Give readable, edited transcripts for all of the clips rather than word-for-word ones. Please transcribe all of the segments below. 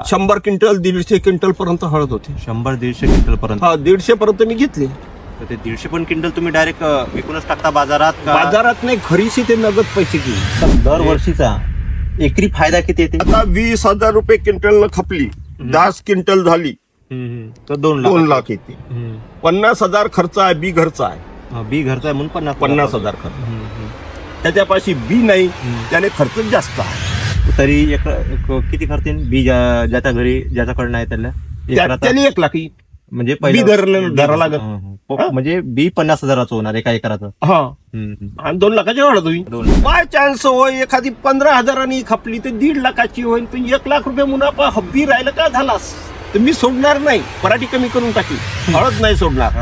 100 quintal 150 quintal पर्यंत हळद होते. 100-150 क्विंटल पर्यंत. हा 150 पर्यंत मी घेतले. तर ते 150 पण क्विंटल तुम्ही डायरेक्ट विकूनच टाकता बाजारात? बाजारात नाही, घरीशी ते नगद पैसे घेऊन. दरवर्षीचा एकरी फायदा किती येते? आता 20,000 रुपये क्विंटल खपली, 10 क्विंटल झाली तर 2 लाख येते. 50,000 खर्च आहे, बी घरचा आहे. बी घरचा आहे म्हणून 50,000 खर्च. त्याच्यापाशी बी नाही, त्याने खर्च जास्त आहे. तरी किती खर्च येईल बी ज्याच्या घरी ज्याच्याकडे नाही त्याला? त्याने 1 लाख म्हणजे बी धरा लागत. म्हणजे बी 50,000चं होणार एका एकराचं. हा, आणि 2 लाखाची हळद होईल. बाय चान्स होय एखादी 15,000 खपली तर 1.5 लाखाची होईल. पण 1 लाख रुपये मुनाफा हब्बी राहिलं का झालास तर मी सोडणार नाही. पराठी कमी करून टाकी, हळद नाही सोडणार.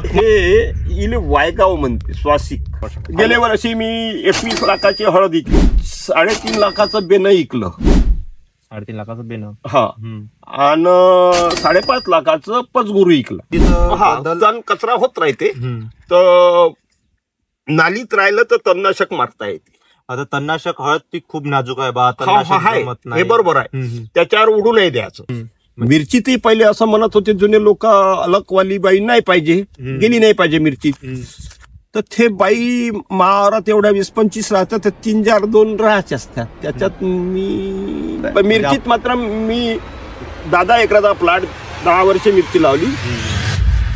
हे इले वायगाव म्हणते स्वासिक. गेल्या वर्षी मी 21 लाखाची हळद विकली, 3.5 लाखाचं बेन विकलं. 3.5 लाखाचं बेन. हा, आणि 5.5 लाखाचं पचगुरू विकलं. हा, कचरा होत राहते तर नालीत राहिलं तर तणनाशक मारता येते. आता तणनाशक हळद ती खूप नाजूक आहे बा. हे बरोबर आहे, त्याच्यावर उडू नाही द्यायचं. मिरची ती पहिले असं म्हणत होते जुने लोक, अलकवाली बाई नाही पाहिजे, गेली नाही पाहिजे मिरची. तर ते बाई मारात एवढ्या 20-25 राहतात, तर 3-4-2 राहायचे असतात. त्याच्यात मी मिरचीत मात्र मी 10 एकराचा प्लॉट 10 वर्ष मिरची लावली.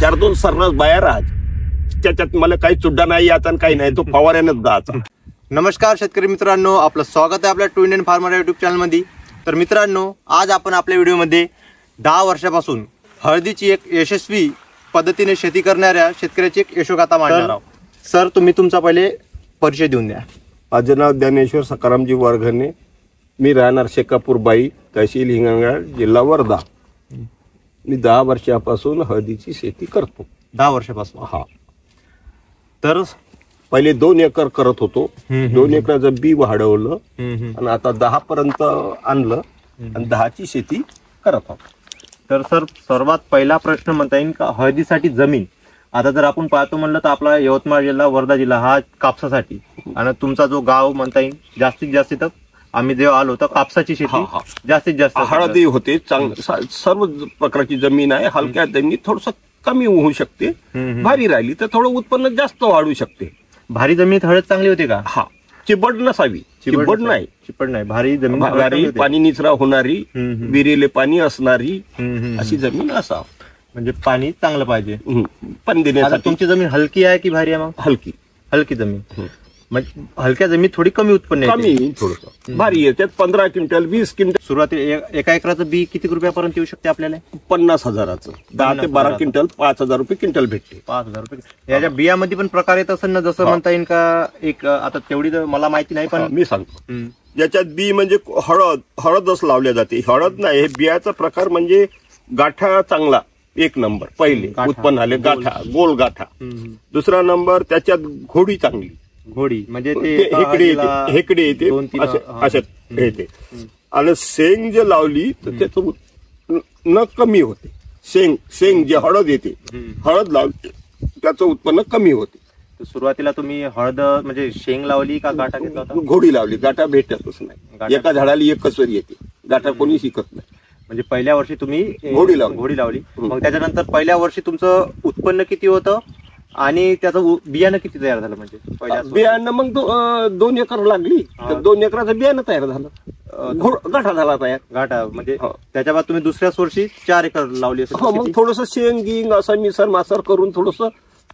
4-2 सर्रास बाया राहायच्या. त्याच्यात मला काही चुड्डा नाही आता, काही नाही, तो फवाऱ्यानंच जायचा. नमस्कार शेतकरी मित्रांनो, आपलं स्वागत आहे आपल्या टू इंडियन फार्मर युट्यूब चॅनलमध्ये. तर मित्रांनो, आज आपण आपल्या व्हिडिओमध्ये 10 वर्षापासून हळदीची एक यशस्वी पद्धतीने शेती करणाऱ्या शेतकऱ्याची एक यशोगाथा मांडणार आहोत. सर, तुम्ही तुमचा पहिले परिचय देऊन द्या. माझं नाव ज्ञानेश्वर सकारामजी वारघणे. मी राहणार शेकापूर बाई, तहसील हिंगणघाट, जिल्हा वर्धा. मी 10 वर्षापासून हळदीची शेती करतो. 10 वर्षापासून? हा. तर पहिले 2 एकर करत होतो. 2 एकराचं बी वाढवलं आणि आता 10 पर्यंत आणलं आणि 10ची शेती करत आहोत. तर सर, सर्वात पहिला प्रश्न म्हणता येईल का हळदीसाठी जमीन. आता जर आपण पाहतो म्हणलं तर आपला यवतमाळ जिल्हा, वर्धा जिल्हा हा कापसासाठी, आणि तुमचा जो गाव म्हणता येईल जास्तीत जास्त तर आम्ही जेव्हा आलो तर कापसाची शेती जास्तीत जास्त. हळदी होते, सर्व प्रकारची जमीन आहे. हलक्या जमिनीत थोडस कमी होऊ शकते, भारी राहिली तर थोडं उत्पन्न जास्त वाढू शकते. भारी जमिनीत हळद चांगली होते का? हा, चिबड नसावी. चिबड नाही, भारी जमीन, भारी पाणी निचरा होणारी, विहिरीले पाणी असणारी अशी जमीन असावं. म्हणजे पाणी चांगलं पाहिजे पण देण्यासाठी. तुमची जमीन हलकी आहे की भारी आहे? मग हलकी जमीन. म्हणजे हलक्या जमीन थोडी कमी उत्पन्न, कमी थोडस, भारी येतात 15 क्विंटल 20 क्विंटल. सुरुवातीला एका एकराचं बी किती रुपयापर्यंत येऊ शकते आपल्याला? 50,000चं 10 ते 12 क्विंटल 5,000 रुपये क्विंटल भेटते. 5,000 रुपये. याच्या बियामध्ये पण प्रकार येत असेल ना, जसं म्हणता येईल का? एक आता तेवढी मला माहिती नाही, पण मी सांगतो. याच्यात बी म्हणजे हळदच लावल्या जाते. हळद नाही, हे बियाचा प्रकार म्हणजे गाठा चांगला 1 नंबर. पहिले उत्पन्न आले गाठा, गोल गाठा. दुसरा नंबर त्याच्यात घोडी चांगली. घोडी म्हणजे हेकडे येते अशा येते. आणि शेंग जे लावली तर त्याचं न कमी होते. शेंग जे हळद येते, हळद लावली त्याचं उत्पन्न कमी होते. सुरुवातीला तुम्ही हळद म्हणजे शेंग लावली का गाठा घेतला होता? घोडी लावली. गाठा भेटतच नाही, एका झाडाला एकच वर येते, गाठा कोणी शिकत नाही. म्हणजे पहिल्या वर्षी तुम्ही घोडी लावली. मग त्याच्यानंतर पहिल्या वर्षी तुमचं उत्पन्न किती होतं आणि त्याचं बियाणं किती तयार झालं? म्हणजे बियाणं मग 2 एकर लागली तर 2 एकराचं बियाणं तयार झालं, गाठा झाला तयार. गाठा म्हणजे त्याच्या बाद तुम्ही दुसऱ्याच वर्षी 4 एकर लावली असेल. मग थोडस शेंग गिंग असं मिसर मासर करून थोडस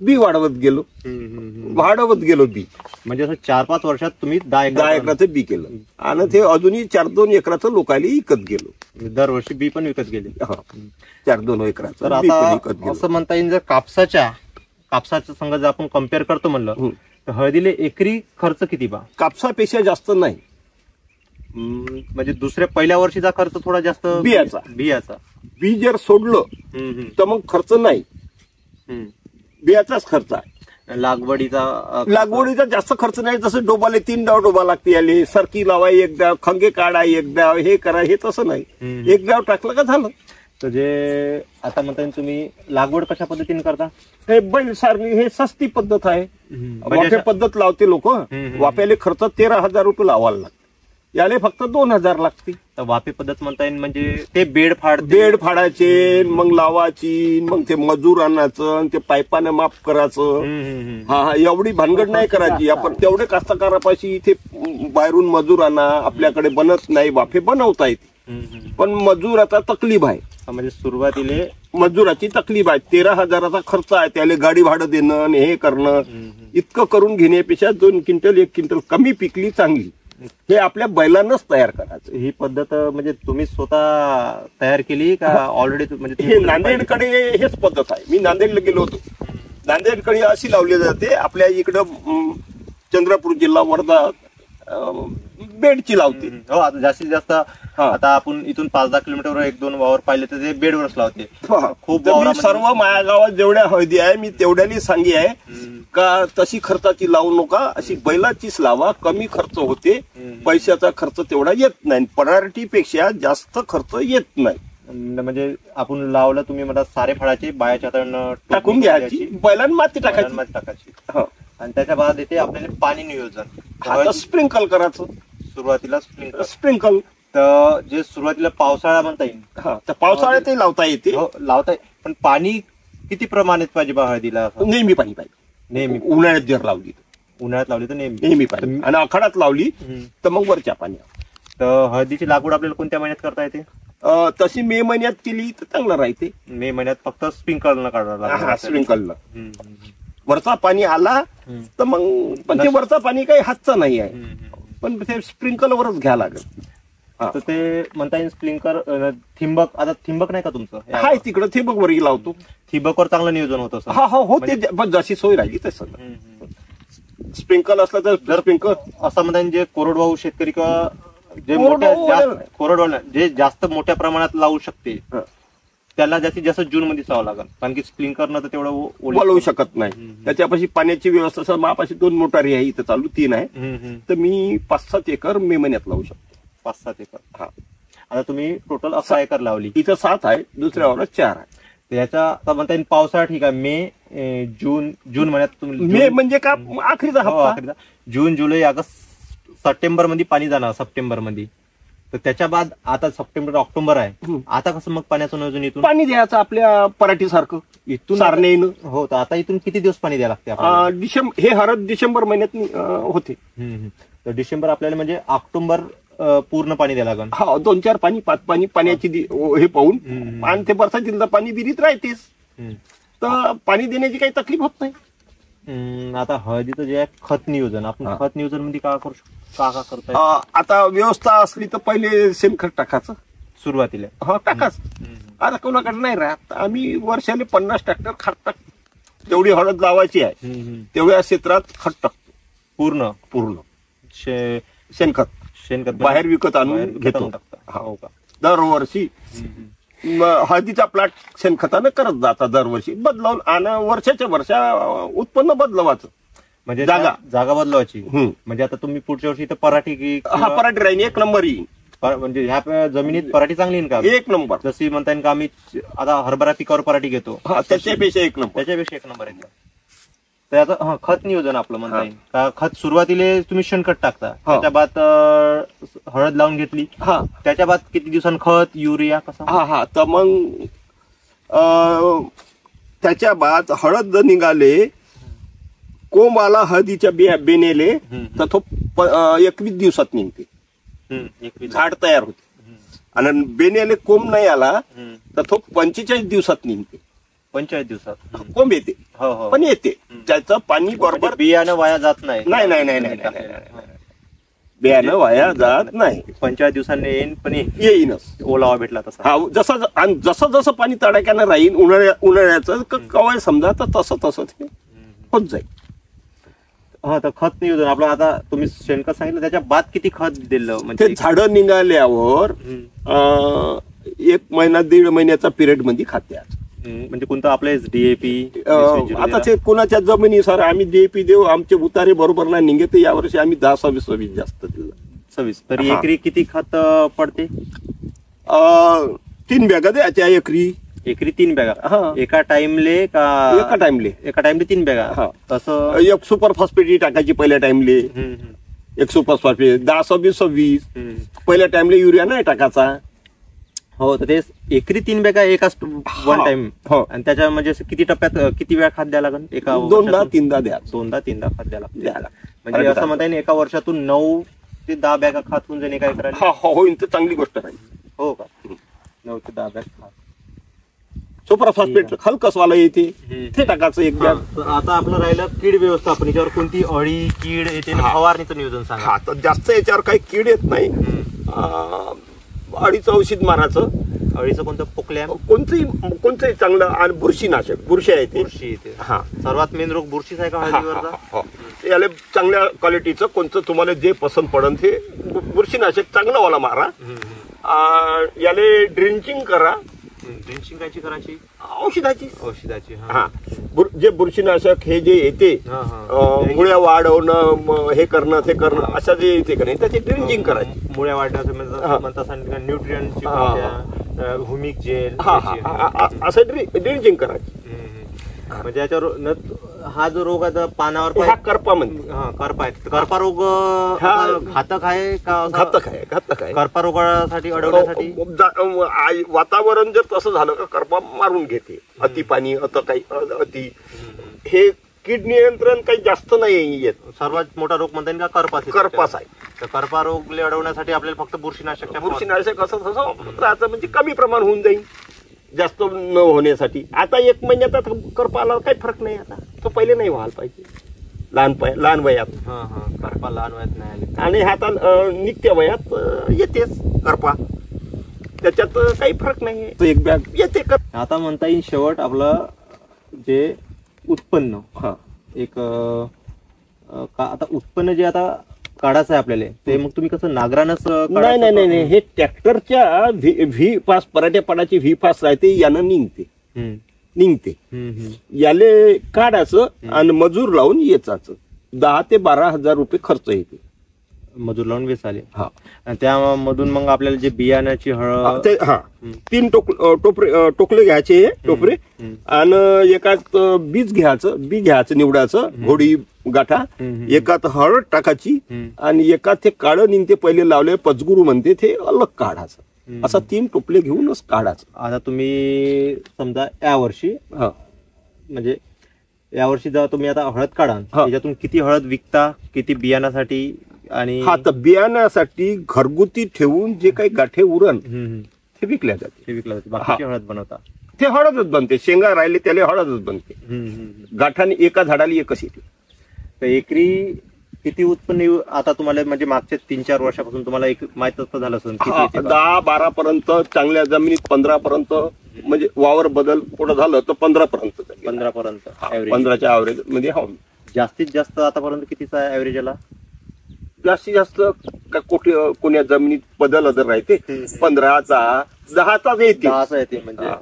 बी वाढवत गेलो बी. म्हणजे असं 4-5 वर्षात तुम्ही 10 एकराचं बी केलं आणि ते अजूनही 4-2 एकराचं लोकांनी विकत गेलो. दरवर्षी बी पण विकत गेले 4-2 एकराचं. तर आता असं म्हणता येईल, जर कापसाचं संघ जर आपण कम्पेअर करतो म्हणलं तर हळदीले एकरी खर्च किती बा? कापसापेक्षा जास्त नाही. म्हणजे दुसऱ्या पहिल्या वर्षीचा खर्च थोडा जास्त बियाचा. बी जर सोडलं तर मग खर्च नाही, बियाचाच खर्च आहे. लागवडीचा जास्त खर्च नाही. जसं डोबाले 3 डाव डोबा लागते, याले सरकी लावाय 1 डाव, खंगे काढा 1 डाव, हे करा, हे तसं नाही. 1 डाव टाकलं का झालं. तर जे आता म्हणता तुम्ही लागवड कशा पद्धतीने करता? हे बैल सारणी, हे सस्ती पद्धत आहे. वाफे पद्धत लावते लोक. वाफ्याले खर्च 13,000 रुपये लावायला लागते. याले फक्त 2,000 लागते. तर वाफे पद्धत म्हणता येईल म्हणजे ते बेड बेड फाडायचे, मग लावायची, मग ते मजूर आणायचं, ते पाईपाने माफ करायचं. हा एवढी भानगड नाही करायची आपण. तेवढे कास्तकारापाशी इथे बाहेरून मजूर आणा, आपल्याकडे बनत नाही, वाफे बनवता येते, पण मजुराचा तकलीफ आहे. म्हणजे सुरुवातीला मजुराची तकलीफ आहे. 13,000चा खर्च आहे, त्याला गाडी भाडं देणं आणि हे करणं. इतकं करून घेण्यापेक्षा 2 क्विंटल 1 क्विंटल कमी पिकली चांगली. हे आपल्या बैलांनाच तयार करायचं. ही पद्धत म्हणजे तुम्ही स्वतः तयार केली का ऑलरेडी? म्हणजे हे नांदेडकडे हेच पद्धत आहे. मी नांदेडला गेलो होतो. नांदेडकडे अशी लावली जाते. आपल्या इकडं चंद्रपूर जिल्हा वर्धा बेडची लावते. हो, आता जास्तीत जास्त आता आपण इथून 5-10 किलोमीटरवर 1-2 वावर पाहिले तर ते बेडवरच लावते. खूप मी सर्व माया गावात जेवढ्या हळदी आहे मी तेवढ्यानी सांगी आहे का तशी खर्चाची लावू नका, अशी बैलाचीच लावा. कमी खर्च होते, पैशाचा खर्च तेवढा येत नाही, परारटीपेक्षा जास्त खर्च येत नाही. म्हणजे आपण लावलं तुम्ही म्हणता सारे फळाचे बायाच्या हातानं टाकून घ्यायची, बैलांना माती टाकायची. आणि त्याच्या बाद येते आपल्याला पाणी नियोजन. स्प्रिंकल करायचं सुरुवातीला. स्प्रिंकल तर जे सुरुवातीला पावसाळा म्हणता येईल, तर पावसाळ्यातही लावता येते. लावता येईल, पण पाणी किती प्रमाणात पाहिजे बा हळदीला? नेहमी पाणी पाहिजे. नेहमी. उन्हाळ्यात जर लावली, उन्हाळ्यात लावली तर नेहमी पाणी, आणि आखाडात लावली तर मग वरच्या पाण्यावर. तर हळदीची लागवड आपल्याला कोणत्या महिन्यात करता येते? तशी मे महिन्यात केली तर चांगलं राहते. मे महिन्यात फक्त स्प्रिंकलनं काढायला. स्प्रिंकलनं वरचा पाणी आला तर मग, पण ते वरचा पाणी काही हातचं नाही आहे, पण ते स्प्रिंकलवरच घ्यावं लागेल. तर ते म्हणता येईल स्प्रिंकलर थिंबक. आता थिंबक नाही का तुमचं? हाय, तिकडं थिंबक वर लावतो. थिंबकवर चांगलं नियोजन होतं. हा हो, ते जशी सोय राहिली तसं. स्प्रिंकल असलं तर स्प्रिंकल. असं म्हणता येईल जे कोरडवाहू शेतकरी किंवा जे कोरडवाहू जे जास्त मोठ्या प्रमाणात लावू शकते त्याला जास्तीत जास्त जून मध्ये लावावं लागेल, कारण की स्प्रिंकलरनं तर तेवढं बोलवू शकत नाही. त्याच्यापाशी पाण्याची व्यवस्था मापाशी 2 मोटारी आहे, इथं चालू 3 आहे. तर मी 5-7 एकर मे महिन्यात लावू शकतो. 5-7 एकर. हा, आता तुम्ही टोटल 11 एकर लावली. इथं 7 आहे, दुसऱ्या वावरात 4 आहे. याचा आता म्हणता येईल पावसाळा ठीक आहे. मे जून महिन्यात तुम्ही मे म्हणजे का आखरीचा हप्ता. जून जुलै ऑगस्ट सप्टेंबर मध्ये पाणी जाणार. सप्टेंबर मध्ये. तर त्याच्या बाद आता सप्टेंबर ऑक्टोबर आहे. आता कसं मग पाण्याचं नियोजन? इथून पाणी द्यायचं आपल्या पराठीसारखं इथून सारनेनं. हो, तर आता इथून किती दिवस पाणी द्यावं लागते? डिसेंबर, हे हळद डिसेंबर महिन्यात होते. तर डिसेंबर आपल्याला म्हणजे ऑक्टोबर पूर्ण पाणी द्यावं लागेल. हा, 2-4 पाणी 5 पाणी पाण्याची हे पाहून. आणि ते बरसातीला पाणी विहिरीत राहतेच, तर पाणी देण्याची काही तकलीफ होत नाही. आता हळदीचं जे आहे खत नियोजन, आपण खत नियोजन मध्ये का करू शकतो? का करताय? आता व्यवस्था असली तर पहिले शेणखत टाकायचं सुरुवातीला. हा, टाकायचं. आता कोणाकडे नाही राहत. आम्ही वर्षाला 50 ट्रॅक्टर खत टाकतो. तेवढी हळद लावायची आहे तेवढ्या क्षेत्रात खत टाकतो. पूर्ण शेणखत बाहेर विकत आणून घेतो. हो का? दरवर्षी हळदीचा प्लॉट शेणखतानं करत जाता. दरवर्षी बदलावून आणि वर्षाच्या वर्षा उत्पन्न बदलवायचं. म्हणजे जागा बदलवायची. म्हणजे आता तुम्ही पुढच्या वर्षी इथं पराठी पराठी राहील 1 नंबर येईल. म्हणजे ह्या जमिनीत पराठी चांगली येईल का? 1 नंबर. जशी म्हणता येईल का आम्ही आता हरभरा पिकावर पराठी घेतो त्याच्यापेक्षा 1 नंबर. त्याच्यापेक्षा 1 नंबर येईल. तर आता खत नियोजन आपलं म्हणता येईल का? खत सुरुवातीला तुम्ही शेणखत टाकता, त्याच्या बाद हळद लावून घेतली, त्याच्या बाद किती दिवसांनी खत, युरिया कसं? हा, तर मग त्याच्या बाद हळद निघाले, कोंब आला हळदीच्या बेनेले, तर तो 21 दिवसात निघते. झाड तयार होते. आणि बेनेले कोंब नाही आला तर तो 45 दिवसात निघते. 45 दिवसात कोंब येते, पण येते. त्याचं पाणी बरोबर. बियाणं वाया जात नाही. बियाणं वाया जात नाही. 45 दिवसांनी येईन, पण येईनच. ओलावा भेटला तसा. हा, जसं पाणी तडाख्यानं राहील उन्हाळ्याचं कवाय समजा, तर तसं ते होत जाईल. हा, तर खत नियोजन आपलं. आता तुम्ही शेणखत सांगितलं, त्याच्या बाद किती खत दिलं? म्हणजे झाडं निघाल्यावर 1 महिना 1.5 महिन्याचा पिरियड मध्ये खात्यात. म्हणजे कोणतं आपलं DAP? आता ते कोणाच्या जमिनीनुसार आम्ही DAP देऊ. आमचे उतारे बरोबर नाही निघत. यावर्षी आम्ही 10-26 जास्त दिलं. 26. तरी एकरी किती खत पडते? 3 बॅगा द्यायच्या एकरी. 3 बॅगा एका टाइमले का? एका टाइमले 3 बॅगा. तसं एक सुपर फॉस्फेट टाकायची पहिल्या टाइमले. एक सुपर फॉस्फेट 10-26 पहिल्या टाइमला युरिया नाही टाकायचा. हो, तर ते एकरी 3 बॅगा एकाच वन टाइम. हो, आणि त्याच्या म्हणजे किती टप्प्यात किती वेळा खात द्यावं लागेल? एका 2-3दा द्या. 2-3दा खात द्यायला म्हणजे असं म्हणता येईल एका वर्षातून 9 ते 10 बॅगा खात होऊन जाईल काय करायला? होईल तर चांगली गोष्ट राहील. हो का? 9 ते 10 बॅग खात. सुपर फॉस्फेट खलकसवाला येते ते टाकायचं एक बॅग. आता आपलं राहिलं कीड व्यवस्थापन. याच्यावर कोणती अळी कीड येते, फवारणीचं नियोजन सांगा. हा, तर जास्त याच्यावर काही कीड येत नाही. अळीचं औषध मारायचं. अळीचं कोणतं? पोकल्या? कोणतंही चांगलं. आणि बुरशीनाशक. बुरशी येते. हा, सर्वात मेन रोग बुरशीच आहे का हळदीवरचा? याला चांगल्या क्वालिटीचं कोणतं तुम्हाला जे पसंत पडन ते बुरशीनाशक चांगलं वाला मारा. याले ड्रिंचिंग करा. ड्रिंचिंग कायची करायची? औषधाची. हा, जे बुरशीनाशक हे जे येते मुळ्या वाढवणं, हे करणं ते करणं, अशा जे येते का नाही त्याची ड्रिंचिंग करायची. मुळ्या वाढण्याचं म्हणतात न्यूट्रिएंटची, हुमिक जेल, असं ड्रिंचिंग करायची. म्हणजे याच्यावर हा जो रोग आहे पानावर हा करपा म्हणते. करपा आहे. करपा रोग घातक आहे का? घातक आहे. करपा रोगासाठी अडवण्यासाठी वातावरण जर तसं झालं का करपा मारून घेते. अति पाणी अति हे कीड नियंत्रण काही जास्त नाही येत. सर्वात मोठा रोग म्हणता येईल का? करपास आहे. तर करपा रोग अडवण्यासाठी आपल्याला फक्त बुरशीनाशक असं तसं राहतं म्हणजे कमी प्रमाण होऊन जाईल जास्त न होण्यासाठी. आता 1 महिन्यात करपाला काही फरक नाही. आता तो पहिले नाही व्हायला पाहिजे लहान वयात. करपा लहान वयात नाही आले आणि आता नित्य वयात येतेच करपा. त्याच्यात काही फरक नाही. एक बॅग येते. आता म्हणता येईल शेवट आपलं जे उत्पन्न एक आता उत्पन्न जे आता काढायचं आहे आपल्याला ते मग तुम्ही कसं नांगरानच? नाही, हे ट्रॅक्टरच्या व्ही पास पराठ्या पाडाची व्ही पास राहते यानं निघते. याले काढायचं आणि मजूर लावून येचाचं. 10 ते 12 हजार रुपये खर्च येते मजूर लावून वेचाले. त्यामधून मग आपल्याला जे बियाण्याची हळद 3 टोकले घ्यायचे. टोपरे आणि एकात बी घ्यायचं निवडायचं घोडी गाठा. एकात हळद टाकायची आणि एकात ते काळं निघते पहिले लावले पचगुरू म्हणते ते अलग काढायचं. असं 3 टोपले घेऊनच काढायचं. आता तुम्ही समजा यावर्षी म्हणजे यावर्षी जेव्हा तुम्ही आता हळद काढाल त्याच्यातून किती हळद विकता, किती बियाण्यासाठी? आणि तर बियाण्यासाठी घरगुती ठेवून जे काही गाठे उरण ते विकल्या जाते. बाकीची हळद बनवता? ते हळदच बनते. शेंगा राहिले त्याला हळदच बनते. गाठाने एका झाडाला एकच येते. तर एकरी किती उत्पन्न आता तुम्हाला म्हणजे मागच्या 3-4 वर्षापासून तुम्हाला एक माहित झालं असेल? 10-12 पर्यंत चांगल्या जमिनीत 15 पर्यंत म्हणजे वावर बदल पुढे झालं तर 15 पर्यंत. 15च्या ऍव्हरेज मध्ये. जास्तीत जास्त आतापर्यंत कितीचा ऍव्हरेज आला? जास्तीत जास्त कोण्या जमिनीत बदल जर राहते 15चा 10चा येते. 10चा येते म्हणजे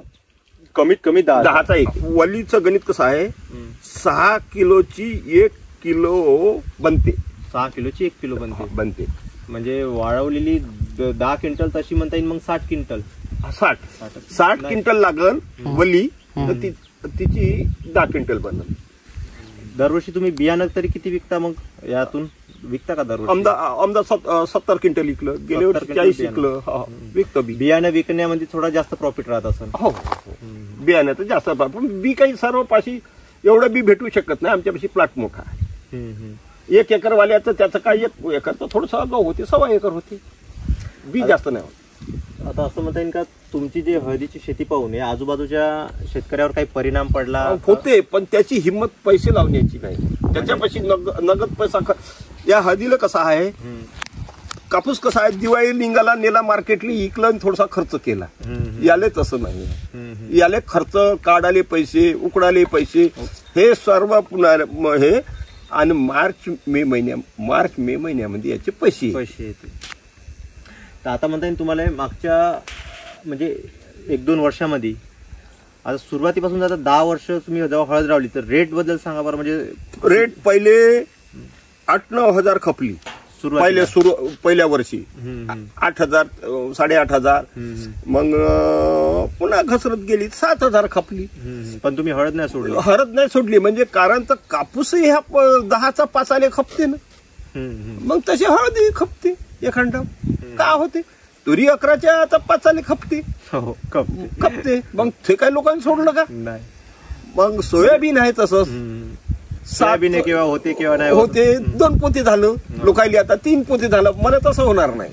कमीत कमी 10चा येते. वलीचं गणित कसं आहे? 6 किलोची 1 किलो बनते. 6 किलोची 1 किलो बनते. म्हणजे वाळवलेली 10 क्विंटल तशी म्हणता येईल मग 60 क्विंटल. 60 क्विंटल लागल वली तर तिची 10 क्विंटल बनल. दरवर्षी तुम्ही बियाणं तरी किती विकता मग यातून? विकता का दरवर्षी? आमदा 70 क्विंटल विकलं. गेल्या वर्षी 40 विकलं. विकतो. बियाणं विकण्यामध्ये थोडा जास्त प्रॉफिट राहत असेल. हो, बियाणं तर जास्त. पण बी काही सर्व पाशी एवढं बी भेटू शकत नाही. आमच्यापाशी प्लॉट मोठा आहे. 1 एकर वाल्याचं त्याचं काय 1 एकरचं थोडंसं गहू होते, 1.25 एकर होते. बी जास्त नाही होत. आता असं म्हणता येईल का तुमची जी हळदीची शेती पाहून आजूबाजूच्या शेतकऱ्यावर काही परिणाम पडला? होते, पण त्याची हिंमत पैसे लावण्याची नाही. त्याच्यापाशी नगद पैसा. या हळदीला कसा आहे, कापूस कसा आहे, दिवाळी लिंगाला नेला मार्केटला इकलं आणि थोडासा खर्च केला. याले तसं नाही. याले खर्च काढाले पैसे, उकडाले पैसे, हे सर्व पुन्हा हे. आणि मार्च मे महिन्यामध्ये याचे पैसे येते. तर आता म्हणता येईल तुम्हाला मागच्या म्हणजे 1-2 वर्षामध्ये आता सुरुवातीपासून आता 10 वर्ष तुम्ही जेव्हा हळद लावली तर रेट बद्दल सांगा बरं. म्हणजे रेट पहिले 8-9 हजार खपली पहिल्या वर्षी. 8,000 8,500. मग पुन्हा घसरत गेली 7,000 खपली. पण तुम्ही हळद नाही सोडली? हळद नाही सोडली म्हणजे कारण तर कापूसही ह्या 10चा 5 आले खपते ना. मग तशी हळदी खपते एखादा का होते. तुरी 11च्या आता 5 खपते खपते. मग ते काही लोकांनी सोडलं का नाही. मग सोयाबीन आहे तसंच. सोयाबीन केव्हा होते केव्हा नाही होते. 2 पोते झालं लोकांनी, आता 3 पोते झालं. मला तसं होणार नाही,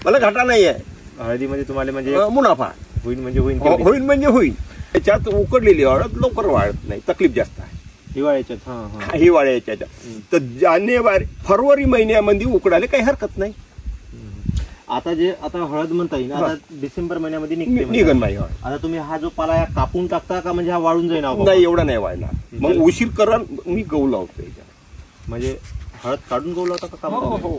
मला घाटा नाही आहे. हळदीमध्ये तुम्हाला म्हणजे मुनाफा होईल म्हणजे होईल होईल म्हणजे होईल. त्याच्यात उकडलेली हळद लवकर वाढत नाही, तकलीफ जास्त आहे हिवाळ्याच्यात. हिवाळ्याच्या तर जानेवारी फरवरी महिन्यामध्ये उकडायला काही हरकत नाही. आता हळद म्हणता येईल आता डिसेंबर महिन्यामध्ये निघन नाही. आता तुम्ही हा जो पाला कापून टाकता का म्हणजे हा वाळून जाईल? नाही, एवढा नाही वाढणार. मग उशीर करण मी गहू लावतो म्हणजे हळद काढून गहू लावता का? हो.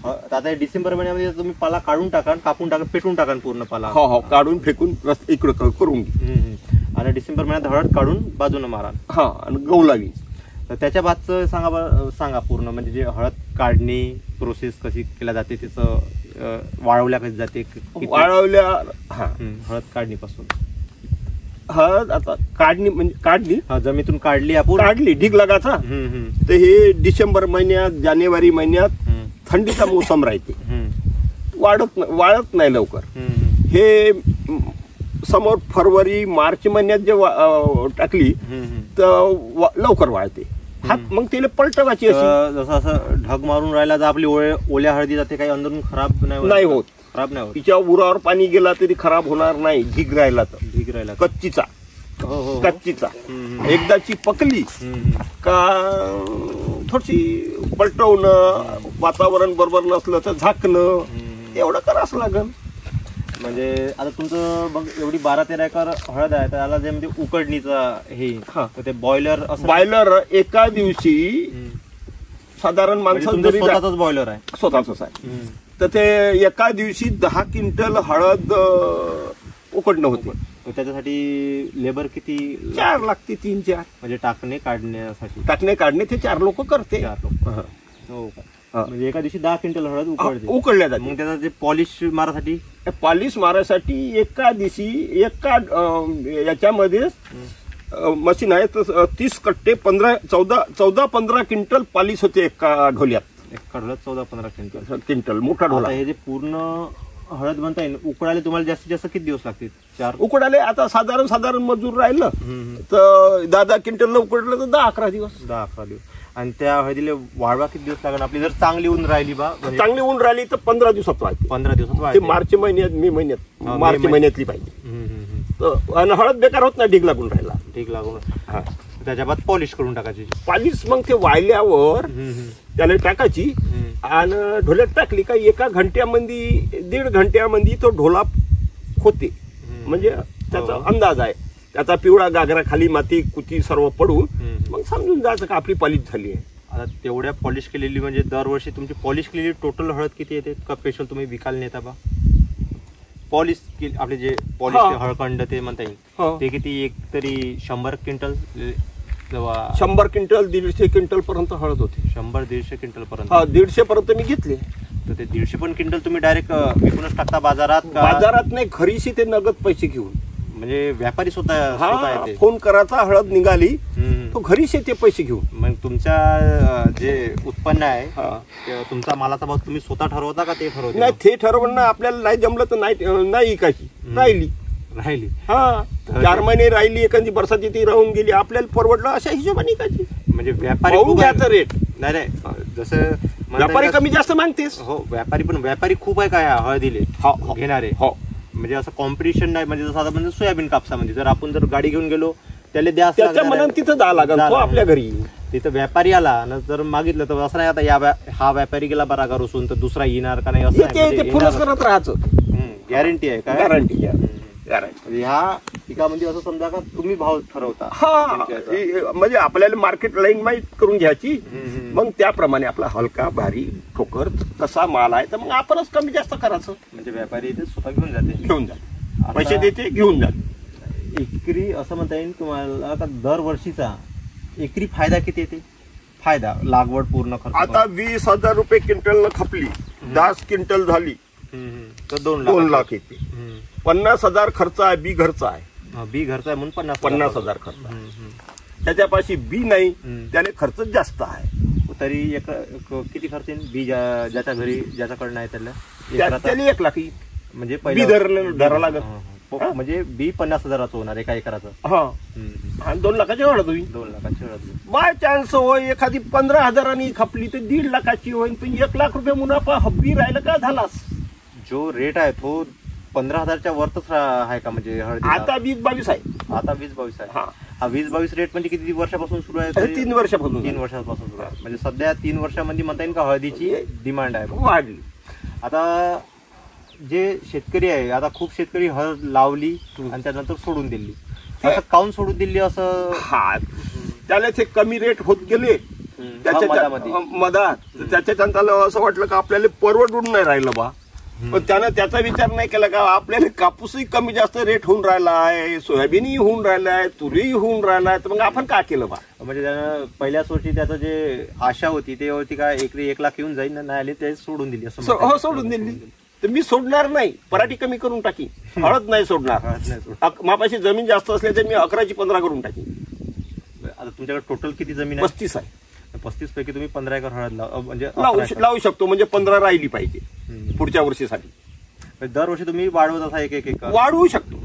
आता डिसेंबर महिन्यामध्ये तुम्ही पाला काढून टाका, कापून टाका, पेटून टाका पूर्ण पाला. हो, काढून फेकून इकडं करून घे. आणि डिसेंबर महिन्यात हळद काढून बाजूने मारा. हा, आणि गहू लावी. तर त्याच्या बादचं सांगा पूर्ण, म्हणजे जे हळद काढणी प्रोसेस कशी केल्या जाते, त्याचं वाळवल्या कशी जाते, वाळवल्या. हळद काढणीपासून हळद आता काढणी म्हणजे काढली, जमिनीतून काढली आपण, काढली ढीग लगाचा. तर हे डिसेंबर महिन्यात जानेवारी महिन्यात थंडीचा मोसम राहते, वाळत नाही लवकर. हे समोर फरवरी मार्च महिन्यात जे टाकली तर लवकर वाळते. हात मग तिला पलटवायची अशी. जसं असं ढग मारून राहिला तर आपली ओल्या हळदी जाते, काही अंदरून खराब नाही होत. तिच्या उरावर पाणी गेला तरी खराब होणार नाही. ढीग राहिला कच्चीचा. कच्चीचा एकदाची पकली का थोडीशी पलटवणं, वातावरण बरोबर नसलं तर झाकणं, एवढं करावंच लागेल. म्हणजे आता तुमचं बघ एवढी 12-13 एकर हळद आहे, त्याला जे म्हणजे उकडणीचं हे ते बॉयलर एका दिवशी साधारण माणसं स्वतःच बॉयलर आहे, स्वतःच आहे. तर ते एका दिवशी 10 क्विंटल हळद उकडणं होते. त्याच्यासाठी लेबर किती? 4 लागते, 3-4. म्हणजे टाकणे काढणे ते 4 लोक करते. 4 लोक. हो का? म्हणजे एका दिवशी 10 क्विंटल हळद उकडल्या जाते. मग त्याचा जे पॉलिश मारासाठी एका दिवशी एका याच्यामध्ये मशीन आहे, 30 कट्टे 14-15 क्विंटल पॉलिश होते एका ढोल्यात. एका ढोल्यात 14-15 क्विंटल मोठा ढोला. हे जे पूर्ण हळद म्हणता येईल उकडायला तुम्हाला जास्तीत जास्त किती दिवस लागतील? 4 उकडायला आता साधारण मजूर राहिलं तर 10 क्विंटल उकडलं तर 10-11 दिवस. 10-11 दिवस. आणि त्या हळदीला वाळवा किती दिवस लागणार आपली? जर चांगली ऊन राहिली चांगली ऊन राहिली तर 15 दिवसात वाढते. 15 दिवसात वाढते. मार्च महिन्यात मार्च महिन्यातली पाहिजे. आणि हळद बेकार होत नाही ढीग लागून राहिला. ढीग लागून त्याच्या बाद पॉलिश करून टाकायची. पॉलिश मग ते वाळल्यावर त्याला टाकायची आणि ढोल्यात टाकली का 1 घंट्यामध्ये 1.5 घंट्यामध्ये तो ढोला होते. म्हणजे त्याचा अंदाज आहे. त्याचा पिवळा गागरा, खाली माती कुती सर्व पडून मग समजून जायचं का आपली पॉलिश झाली आहे. आता तेवढ्या पॉलिश केलेली म्हणजे दरवर्षी तुमची पॉलिश केलेली टोटल हळद किती येते? का स्पेशल तुम्ही विकायला नेता बा? पॉलिश आपले जे पॉलिश हळकंड ते म्हणता येईल ते किती? एक तरी 100 क्विंटल 100 क्विंटल 150 क्विंटल पर्यंत हळद होते. 100-150 क्विंटल पर्यंत. 150 पर्यंत मी घेतले. तर ते 150 पण क्विंटल तुम्ही डायरेक्ट विकूनच टाकता बाजारात? बाजारात नाही, घरीशी ते नगद पैसे घेऊन. म्हणजे व्यापारी स्वतः फोन करायचा हळद निघाली तो घरीच येते पैसे घेऊन. मग तुमच्या जे उत्पन्न आहे तुमचा मालाचा भाव तुम्ही स्वतः ठरवता का ते ठरवता? नाही, ते ठरवणं आपल्याला नाही जमलं तर नाही इकायची. राहिली 4 महिने राहिली, एखादी बरसात ती राहून गेली, आपल्याला परवडलं अशा हिशोबाने इकायची. म्हणजे व्यापारी रेट नाही जसं व्यापारी कमी जास्त मागतेस. हो, व्यापारी खूप आहे काय हळदीले घेणारे. हो, म्हणजे असं कॉम्पिटिशन नाही. म्हणजे जसं आता म्हणजे सोयाबीन कापसामध्ये जर आपण जर गाडी घेऊन गेलो त्याला द्या, त्याच्या मनात तिथं जा लागेल आपल्या घरी. तिथं व्यापारी आला ना जर मागितलं तर असं नाही आता हा व्यापारी गेला बरा घरून तर दुसरा येणार का नाही असं फुलच करत राहायचं. गॅरंटी आहे का? गॅरंटी. ह्या पिकामध्ये असं समजा का तुम्ही भाव ठरवता. म्हणजे आपल्याला मार्केट लाईन माहीत करून घ्यायची. मग त्याप्रमाणे आपला हलका भारी ठोकर कसा माल आहे तर मग आपणच कमी जास्त करायचं. म्हणजे व्यापारी ते स्वतः घेऊन जाते पैसे देते, घेऊन जाते. एकरी असं म्हणता येईल तुम्हाला का दरवर्षीचा एकरी फायदा किती येते? फायदा लागवड पूर्ण खर्च आता 20,000 रुपये क्विंटल खपली, 10 क्विंटल झाली तर 2 लाख येते. 50,000 खर्च आहे, बी घरचा आहे. बी घरचा आहे म्हणून 50,000 खर्च. त्याच्यापाशी बी नाही, त्याने खर्च जास्त आहे. तरी किती खर्च येईल बी ज्याच्या घरी ज्याच्याकडे नाही त्याला त्याला 1 लाख येईल. म्हणजे बी धरा लागत म्हणजे बी 50,000चं होणार एका एकराचं. हा आणि 2 लाखाची हळद होईल. 2 लाखाची हळद. बाय चान्स होय एखादी 15,000 खपली तर 1.5 लाखाची होईल. पण 1 लाख रुपये मुनाफा हब्बी राहिला का झालास. जो रेट आहे तो 15,000च्या वरच आहे का म्हणजे हळदी? आता 20-22 आहे. आता 20-22 आहे. हा 20-22 रेट म्हणजे किती वर्षापासून सुरू आहे? 3 वर्षापासून. 3 वर्षापासून सुरू आहे. म्हणजे सध्या 3 वर्षामध्ये म्हणता येईल का हळदीची डिमांड आहे वाढली. आता जे शेतकरी आहे, आता खूप शेतकरी हळद लावली आणि त्यानंतर सोडून दिली. असं काऊन सोडून दिली असं? हा त्याला ते कमी रेट होत गेले त्याच्या मधात. त्याच्या त्याला असं वाटलं का आपल्याला परवडून नाही राहिलं बा. पण त्यानं त्याचा विचार नाही केला का आपल्याला कापूसही कमी जास्त रेट होऊन राहिला आहे, सोयाबीनही होऊन राहिलाय, तुरीही होऊन राहिलाय, तर मग आपण काय केलं बा. म्हणजे त्यानं पहिल्याच वर्षी त्याचं जे आशा होती ते होती का एकरी 1 लाख येऊन जाईल, नाही आले ते सोडून दिली असं. हो सोडून दिली. तर मी सोडणार नाही, पराठी कमी करून टाकी, हळद नाही सोडणार. मापाशी जमीन जास्त असल्या तर मी 11ची 15 करून टाकी. आता तुमच्याकडे टोटल किती जमीन आहे? 35 आहे. 35 पैकी तुम्ही 15 एकर हळद म्हणजे लावू शकतो. म्हणजे 15 राहिली पाहिजे पुढच्या वर्षीसाठी. दरवर्षी तुम्ही वाढवत असा एक एकर? वाढवू शकतो.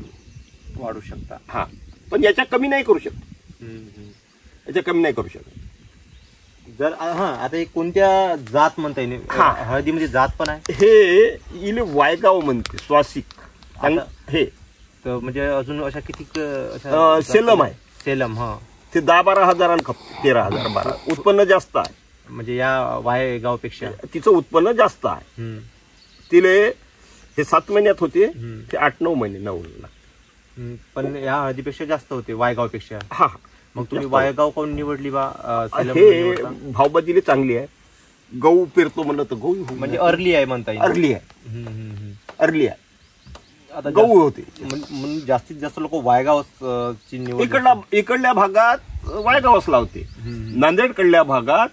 वाढवू शकता. हा पण याच्या कमी नाही करू शकतो. याच्या कमी नाही करू शकत. जर आता एक कोणत्या जात म्हणता येईल? हळदीमध्ये जात पण आहे? हे इले वायगाव म्हणते स्वासिक. हे तर म्हणजे अजून अशा किती सेलम आहे. सेलम हा ते 10-12 हजारांना खप. 13,000-12 उत्पन्न जास्त आहे. म्हणजे या वायगाव पेक्षा तिचं उत्पन्न जास्त आहे. तिले हे 7 महिन्यात होते, ते 8-9 महिने 9 लाख. पण या हळदीपेक्षा जास्त होते वायगाव पेक्षा. हा मग तुम्ही वायगाव कोण निवडली बा? हे भावबाजीले चांगली आहे. गहू पेरतो म्हणलं तर गहू म्हणजे अर्ली आहे म्हणता येईल. अर्ली आहे. अर्ली आहे. आता गहू होते म्हणून जास्तीत जास्त लोक वायगाव ची निवड. इकडल्या भागात वायगावच लावते. नांदेडकडल्या भागात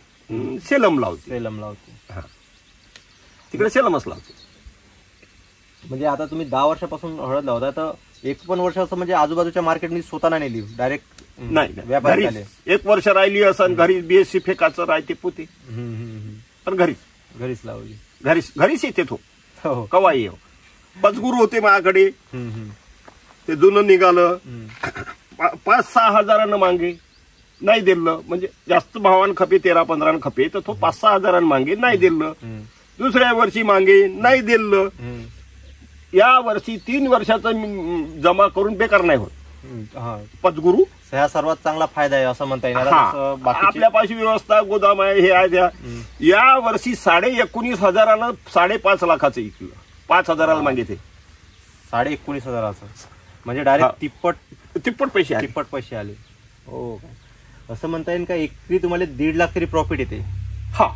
सेलम लावते. सेलम लावते. तिकडे सेलमच लावते. म्हणजे आता तुम्ही 10 वर्षापासून हळद लावता, तर 1 पण वर्ष असं म्हणजे आजूबाजूच्या मार्केटमध्ये स्वतः नाही नेली, डायरेक्ट नाही व्यापारी आले. 1 वर्ष राहिली असं घरी बीएससी फेकाचं राहते पोते. पण घरीच लावली. घरीच येते तो हो. कवा येऊ. पचगुरू होते माझ्याकडे. ते जुनं निघालं. 5-6 हजारानं मागे नाही दिलं. म्हणजे जास्त भावानं खपे 13-15 खपे तर तो 5-6 हजारानं मागे नाही दिलं. दुसऱ्या वर्षी मागे नाही दिलं. या वर्षी 3 वर्षाचं जमा करून बेकार नाही होत. पचगुरू हा सर्वात चांगला फायदा आहे असं म्हणता येईल. आपल्यापाशी व्यवस्था गोदाम आहे, हे आहे त्या. या वर्षी 19,500 5.5 लाखाचं इकलं. 5,000 मागितले. 19,500 म्हणजे डायरेक्ट तिप्पट पैसे आले. तिप्पट पैसे आले. हो असं म्हणता येईल का एकरी तुम्हाला 1.5 लाख तरी प्रॉफिट येते? हा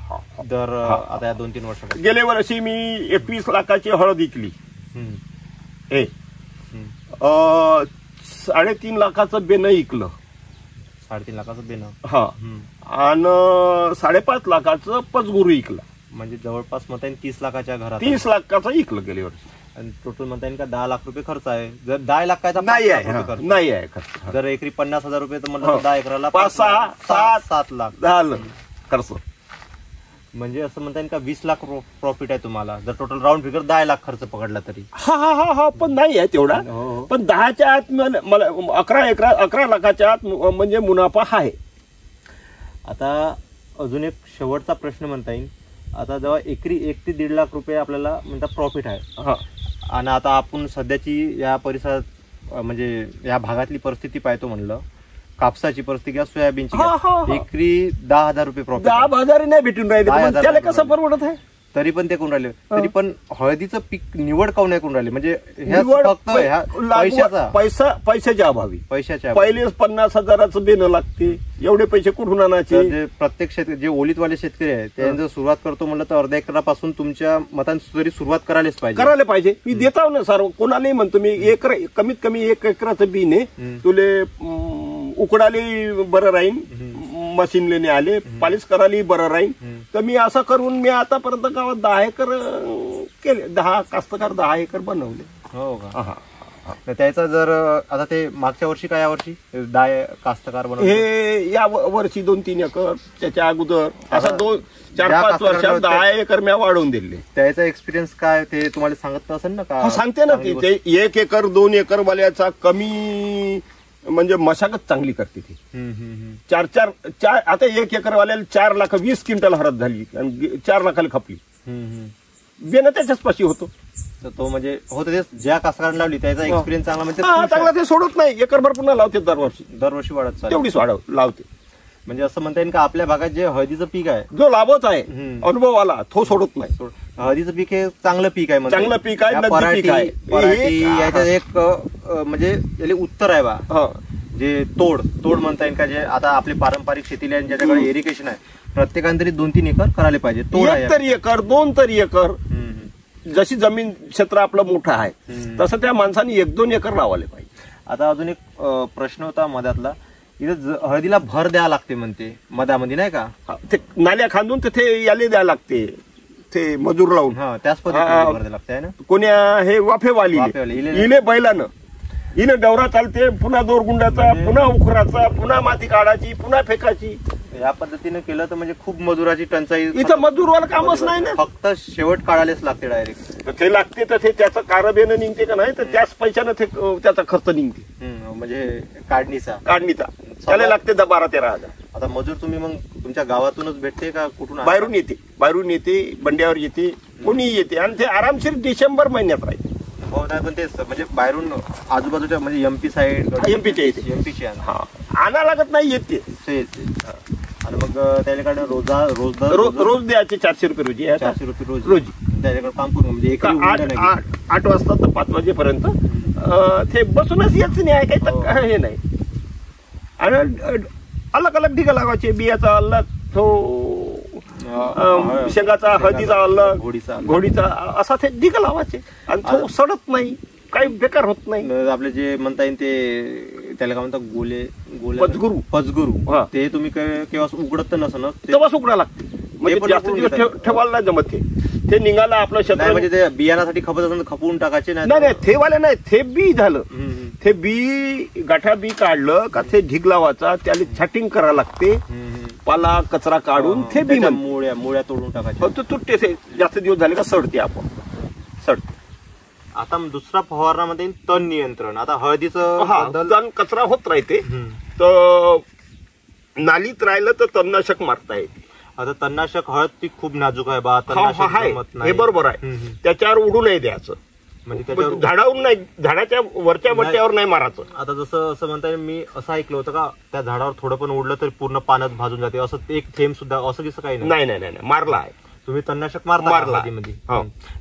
दर आता या 2-3 वर्षात. गेल्या वर्षी मी 21 लाखाची हळद विकली. 3.5 लाखाचं बेनं इकलं. 3.5 लाखाचं बेनं. हा आणि 5.5 लाखाचं पचगुरू इकलं. म्हणजे जवळपास म्हणता येईल 30 लाखाच्या घरात 30 लाखाचं इकलं गेल्या वर्षी. आणि टोटल म्हणता येईल का 10 लाख रुपये खर्च आहे. जर 10 लाखाचा नाही आहे खर्च. जर एकरी 50,000 रुपये तर म्हणलं 10 एकराला 5-6-7 लाख झालं खर्च. म्हणजे असं म्हणता येईल का 20 लाख प्रॉफिट आहे तुम्हाला जर टोटल राऊंड फिगर 10 लाख खर्च पकडला तरी. हा पण नाही आहे तेवढा. पण 10च्या आत मला 11 लाखाच्या आत म्हणजे मुनाफा आहे. आता अजून एक शेवटचा प्रश्न म्हणता येईल. आता जेव्हा एकरी 1 ते 1.5 लाख रुपये आपल्याला म्हणता प्रॉफिट आहे, आणि आता आपण सध्याची या परिसरात म्हणजे या भागातली परिस्थिती पाहतो म्हणलं, कापसाची परिस्थिती किंवा सोयाबीनची, एकरी 10,000 रुपये प्रॉफिट. 10,000 नाही भेटून राहिले, त्याला कसं परवडत आहे? तरी पण ते कोण राहिले. तरी पण हळदीचं पीक निवड काऊन नाही कोण राहिले? म्हणजे फक्त पैशाच्या अभावी. पैशाच्या पहिले 50,000चं बेनं लागते, एवढे पैसे कुठून आणायचे? प्रत्येक शेतकरी जे ओलीतवाले शेतकरी आहे त्यांनी जर सुरुवात करतो म्हणलं तर अर्ध्या एकरापासून तुमच्या मतांची तरी सुरुवात करायलाच पाहिजे. मी देताव ना सर, कोणालाही म्हणतो मी कमीत कमी 1 एकराचं बी ने तुले उकडाले बरं राहीन, मशीन लेणे आले पालिश करायला बरं राहील. तर मी असं करून मी आतापर्यंत गावात 10 एकर केले. 10 कास्तकार 10 एकर बनवले. हो का? तर त्याचा जर आता ते मागच्या वर्षी का या वर्षी डाय कास्तकार बनवलं हे या वर्षी 2-3 एकर, त्याच्या अगोदर असं 4-5 वर्षात 10 एकर मी वाढवून दिले. त्याचा एक्सपिरियन्स काय ते तुम्हाला सांगत असेल ना का? सांगते ना ते 1 एकर 2 एकर वाल्याचा कमी म्हणजे मशागत चांगली करते ती. 4 आता 1 एकर वाल्याला 4,20,000 क्विंटल हरद झाली आणि 4 लाखाला खपली. बेन त्याच्याच पाशी होतो. तर तो म्हणजे होतं ते ज्या कास्तकारांना लावली त्याचा एक्सपिरियन्स चांगला म्हणजे चांगला ते सोडत नाही. एकरभर पुन्हा लावते दरवर्षी वाढत चालते. तेवढीच लावते. म्हणजे असं म्हणता येईल का आपल्या भागात जे हळदीचं पीक आहे जो लाभच आहे अनुभव आला तो सोडत नाही. हळदीचं पीक हे चांगलं पीक आहे. चांगलं पीक आहे. पराठी याच्यात एक म्हणजे याला उत्तर आहे बा. जे तोड म्हणता येईल का, जे आता आपले पारंपरिक शेतीला ज्याच्याकडे इरिगेशन आहे प्रत्येकाने तरी 2-3 एकर करायला पाहिजे. 1 तरी एकर 2 तरी एकर, जशी जमीन क्षेत्र आपलं मोठं आहे तसं त्या माणसाने 1-2 एकर लावायला पाहिजे. आता अजून एक प्रश्न होता मधातला, इथं हळदीला भर द्यावं लागते म्हणते मधामध्ये नाही का? ते नाल्या खांदून तिथे याले द्यावं लागते, ते मजूर लावून. त्याच पद्धतीने भर द्यावं लागते ना. कोण्या हे वाफेवाली इले बैलानं इले डवरा चालते, पुन्हा दोरगुंडाचा, पुन्हा उखराचा, पुन्हा माती काढायची, पुन्हा फेकायची. या पद्धतीने केलं तर म्हणजे खूप मजुराची टंचाई. इथं मजूरवाला कामच नाही ना, फक्त शेवट काढायलाच लागते डायरेक्ट. ते लागते तर ते त्याचं कारबेनं निघते का नाही, तर त्याच पैशानं ते त्याचा खर्च निघते. म्हणजे काढणीचा त्याला लागते 12-13 हजार. आता मजूर तुम्ही मग तुमच्या गावातूनच भेटते का कुठून? बाहेरून येते, बंड्यावर येते, कोणी येते आणि ते आरामशीर डिसेंबर महिन्यात राहते. हो नाही, पण तेच म्हणजे बाहेरून आजूबाजूच्या म्हणजे एमपी साईड एमपीची आणा लागत नाही, येते. आणि मग त्याच्याकडे रोज द्यायचे 400 रुपये रोजी. 400 रुपये रोजी त्याच्याकडे काम करून म्हणजे 8 वाजता तर 5 वाजेपर्यंत ते बसूनच याच नाही, काही हे नाही. आणि अलग ढिगा लावायचे, बियाचा अलग, शेंगाचा, हळदीचा अलग, घोडीचा असा ते ढिगा लावायचे आणि तो सडत नाही, काही बेकार होत नाही. आपले जे म्हणता येईल ते त्याला काय म्हणतात पचगुरू ते तुम्ही केव्हा उघडत तर नसं तेव्हाच उघडा लागते. म्हणजे जास्त दिवस ठेवायला नाही जमत. ते निघाला आपलं क्षेत्र म्हणजे ते बियाण्यासाठी खपत असेल तर खपवून टाकायचे नाही. थेवाले नाही, ते बी झालं. ते बी गाठा बी काढलं का ते ढीग लावायचा, त्याला छाटिंग करावं लागते, पाला कचरा काढून ते बी मुळ्या तोडून टाकायचे. फक्त तुटते. ते जास्त दिवस झाले का सडते, आपण सडते. आता दुसरा फवारणामध्ये तण नियंत्रण. आता हळदीचं कचरा होत राहते तर नालीत राहिलं तर तणनाशक मारता येते. आता तणनाशक हळद पीक खूप नाजूक आहे बा. हे बरोबर आहे. त्याच्यावर उडू नाही द्यायचं, म्हणजे झाडावरून नाही, झाडाच्या वरच्या बट्ट्यावर नाही मारायचं. आता जसं असं म्हणता येईल, मी असं ऐकलं होतं का त्या झाडावर थोडं पण उडलं तर पूर्ण पाण्यात भाजून जाते, असं एक थेंब सुद्धा असं कसं काही नाही. मारला आहे तुम्ही तणनाशक मारला.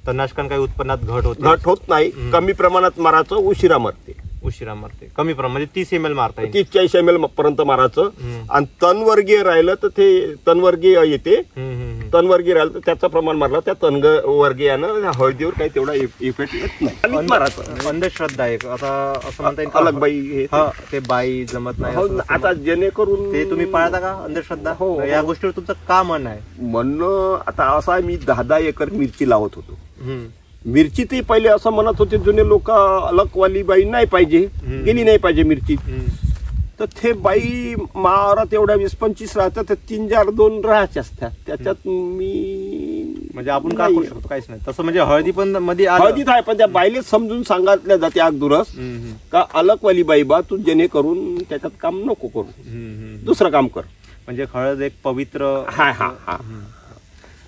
तणनाशकांना काही उत्पन्नात घट होत नाही. कमी प्रमाणात मारायचं, उशिरा मरते. कमी प्रमाण म्हणजे 30 ml मारता येईल. 30-40 ml पर्यंत मारायचं. आणि तणवर्गीय राहिलं तर ते तणवर्गीय येते. तणवर्गीय राहिलं तर त्याचं प्रमाण मारलं, त्या तणवर्गीयानं हळदीवर काही तेवढा इफेक्ट येत नाही. मारायचं अंधश्रद्धा आहे. आता असं म्हणता येईल अलग बाई ते बाई जमत नाही. आता जेणेकरून ते तुम्ही पाळता का अंधश्रद्धा? हो. या गोष्टीवर तुमचं का म्हणणं आहे? म्हणणं आता असं आहे, मी 10 एकर मिरची लावत होतो. मिरची ते पहिले असं म्हणत होते जुने लोक, अलगवाली बाई नाही पाहिजे, गेली नाही पाहिजे मिरची. तर ते बाई मारात एवढ्या 20-25 राहतात, तर 3-4-2 राहायचे असतात. त्याच्यात मी म्हणजे आपण काय करू शकतो? काहीच नाही तसं. म्हणजे हळदी पण मध्ये हळदीत आहे, पण त्या बाईलेच समजून सांगितल्या जाते अगदुरस का अलगवाली बाई बा तू जेणेकरून त्याच्यात काम नको करू, दुसरं काम कर. म्हणजे हळद एक पवित्र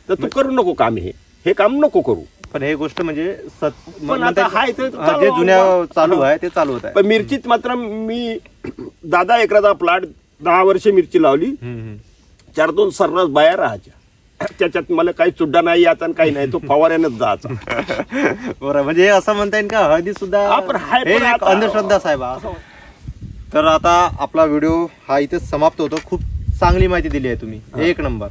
तर तू करू नको काम, हे काम नको करू. पण हे गोष्ट म्हणजे जे जुन्या चालू आहे ते चालू होत आहे. पण मिरचीत मात्र मी 10 एकराचा प्लॉट 10 वर्षे मिरची लावली. 4-2 सर्रास बाया राहायच्या. त्याच्यात मला काही चुड्डा नाही याचा आणि काही नाही, तो फवाऱ्यानंच जायचा. बरं, म्हणजे असं म्हणता येईल का हळदी सुद्धा अंधश्रद्धा साहेब. तर आता आपला व्हिडिओ हा इथेच समाप्त होतो. खूप चांगली माहिती दिली आहे तुम्ही, 1 नंबर.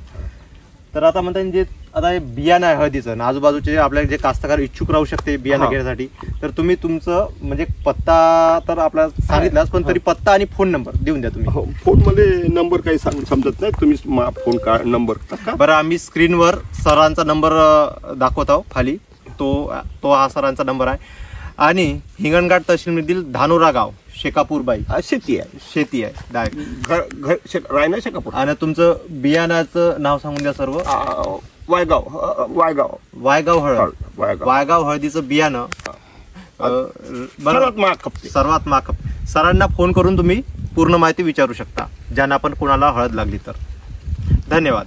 तर आता म्हणता येईल जे आता हे बियाणं आहे हळदीचं, आजूबाजूचे आपल्याला जे कास्तकार इच्छुक राहू शकते बियाणं घेण्यासाठी, तर तुम्ही तुमचं म्हणजे पत्ता तर आपल्याला सांगितलाच, पण तरी पत्ता आणि फोन नंबर देऊन द्या तुम्ही. फोन मध्ये नंबर काही समजत नाही, तुम्ही फोन का नंबर. बरं, आम्ही स्क्रीनवर सरांचा नंबर दाखवत आहोत खाली, तो हा सरांचा नंबर आहे. आणि हिंगणघाट तहसीलमधील धानोरा गाव शेकापूरबाई शेती आहे, शेती आहे डायरेक्ट रायना शेकापूर. आणि तुमचं बियाणाचं नाव सांगून द्या सर्व. वायगाव हळद. वायगाव हळदीचं बियाणं सर्वात महाग खपते. सर्वात महाग. सरांना फोन करून तुम्ही पूर्ण माहिती विचारू शकता ज्यांना पण कोणाला हळद लागली तर. धन्यवाद.